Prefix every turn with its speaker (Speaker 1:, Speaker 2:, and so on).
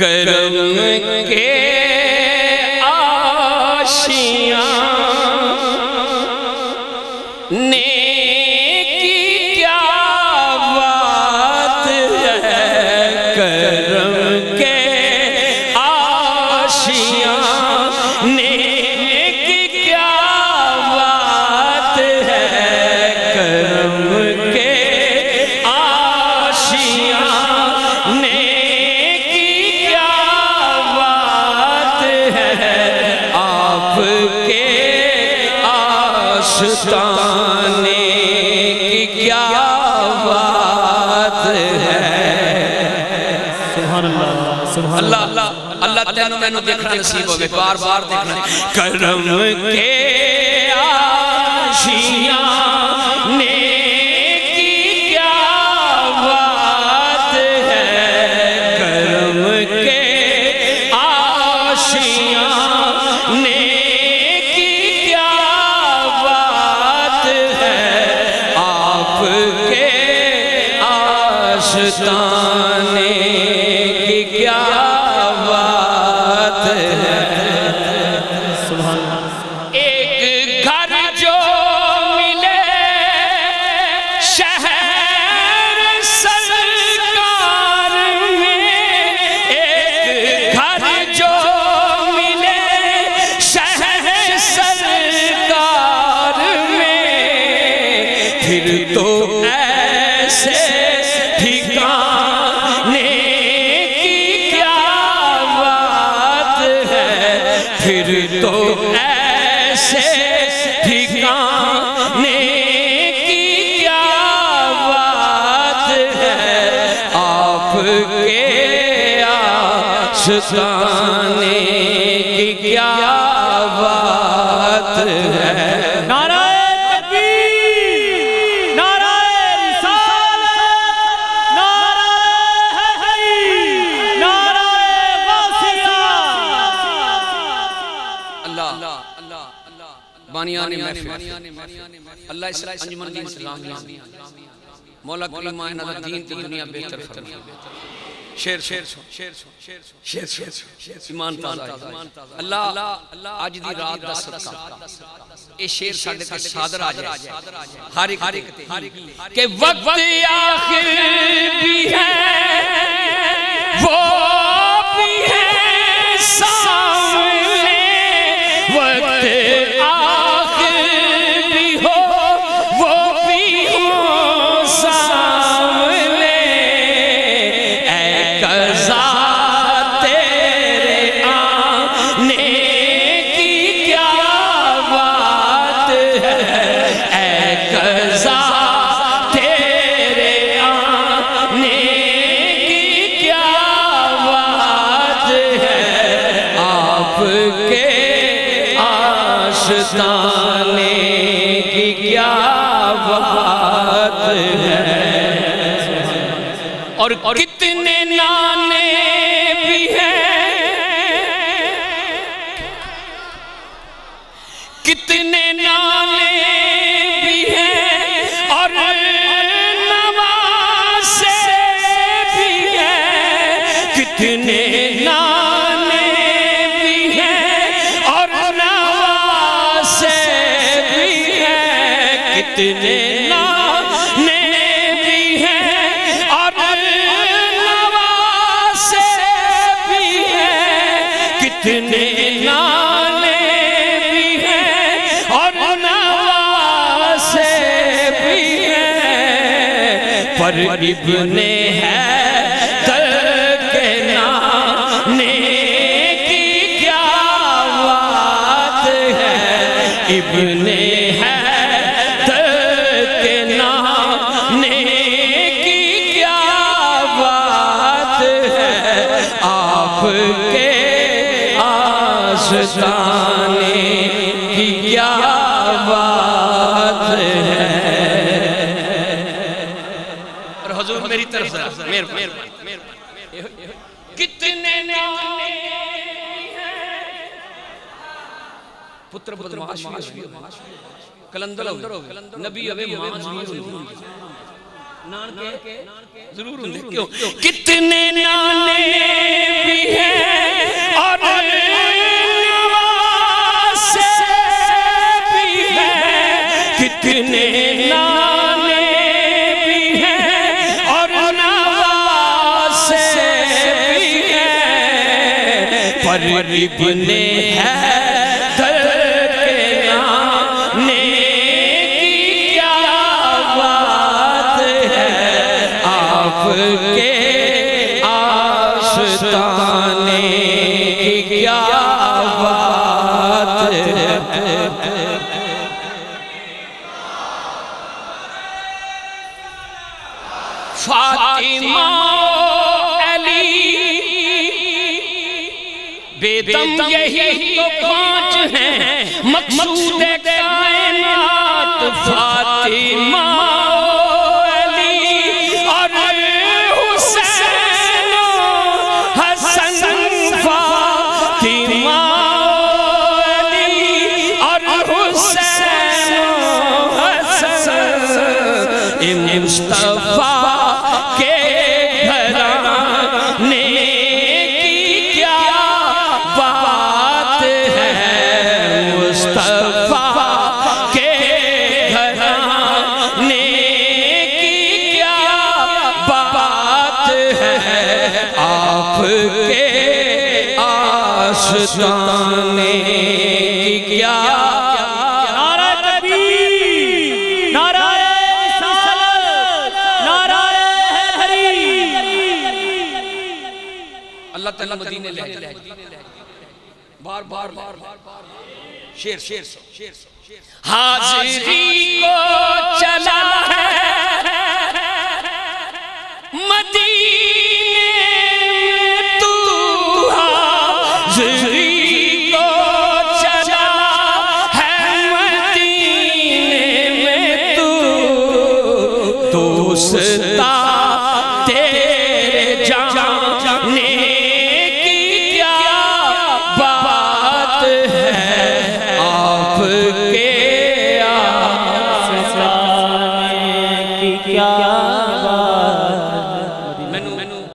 Speaker 1: کرم کے آشیاں نیکی کیا بات ہے کرم کے آشیاں نیکی کیا بات ہے کرم کے آشیاں آشتانے کی کیا بات ہے
Speaker 2: سبحان اللہ سبحان اللہ
Speaker 1: اللہ تینوں میں دیکھنا نصیب ہوگے بار بار دیکھنا کرم کے آشیاں نیکی کیا بات ہے کرم کے آشیاں آشتانے کی کیا بات ہے
Speaker 2: سبحان اللہ
Speaker 1: ایک گھر جو ملے شہر سرکار میں ایک گھر جو ملے شہر سرکار میں پھر تو ایسے ٹھکانے کی کیا بات ہے پھر تو ایسے ٹھکانے کی کیا بات ہے آپ کے آشتانے کی کیا بات ہے بانیان محفل اللہ اسلائی انجمن دین اسلامیہ مولا کلمہ نظر دین کی دنیا بہتر فرمائے شیر ایمان تازہ اللہ آج دی رات دا صدقہ اے شیر ساڑھے کا صادر آ جائے ہر ایک کہ وقت آخر بھی ہے وہ بھی ہے سامنے وقت آشتانے کی کیا بات ہے اور کتنے نانے بھی ہیں کتنے نانے بھی ہیں اور نواسے بھی ہیں کتنے نانے بھی ہیں اور نواسے بھی ہیں کتنے نانے بھی ہیں اور نواسے بھی ہیں کتنے نانے بھی ہیں اور نواسے بھی ہیں پر ابن حیدر کے نانے کی کیا بات ہے ابن حیدر کے نانے کی کیا بات ہے آپ کے آشتانے کی کیا بات ہے اور حضور میری طرف سے کتنے نانے ہیں پتر بدمعاش کلندر نبی ابھی نان کے ضرور ہوں کتنے نانے بھی ہیں اور ابن حیدر کے نانے کی کیا بات ہے، آپ کے آشتانے کی کیا بات ہے۔ فاطمہ علی بے دم یہی تو پانچ ہیں مقصود کائنات، فاطمہ علی اور حسین حسن، فاطمہ علی اور حسین حسن، مصطفیٰ کے گھرانے کی کیا بات ہے، مصطفیٰ کے گھرانے کی کیا بات ہے، آپ کے آشتانے کی کیا اللہ تعالیٰ مدینے لے جائے بار بار شیر حاضری کو چلا ہے مدینے تو حاضر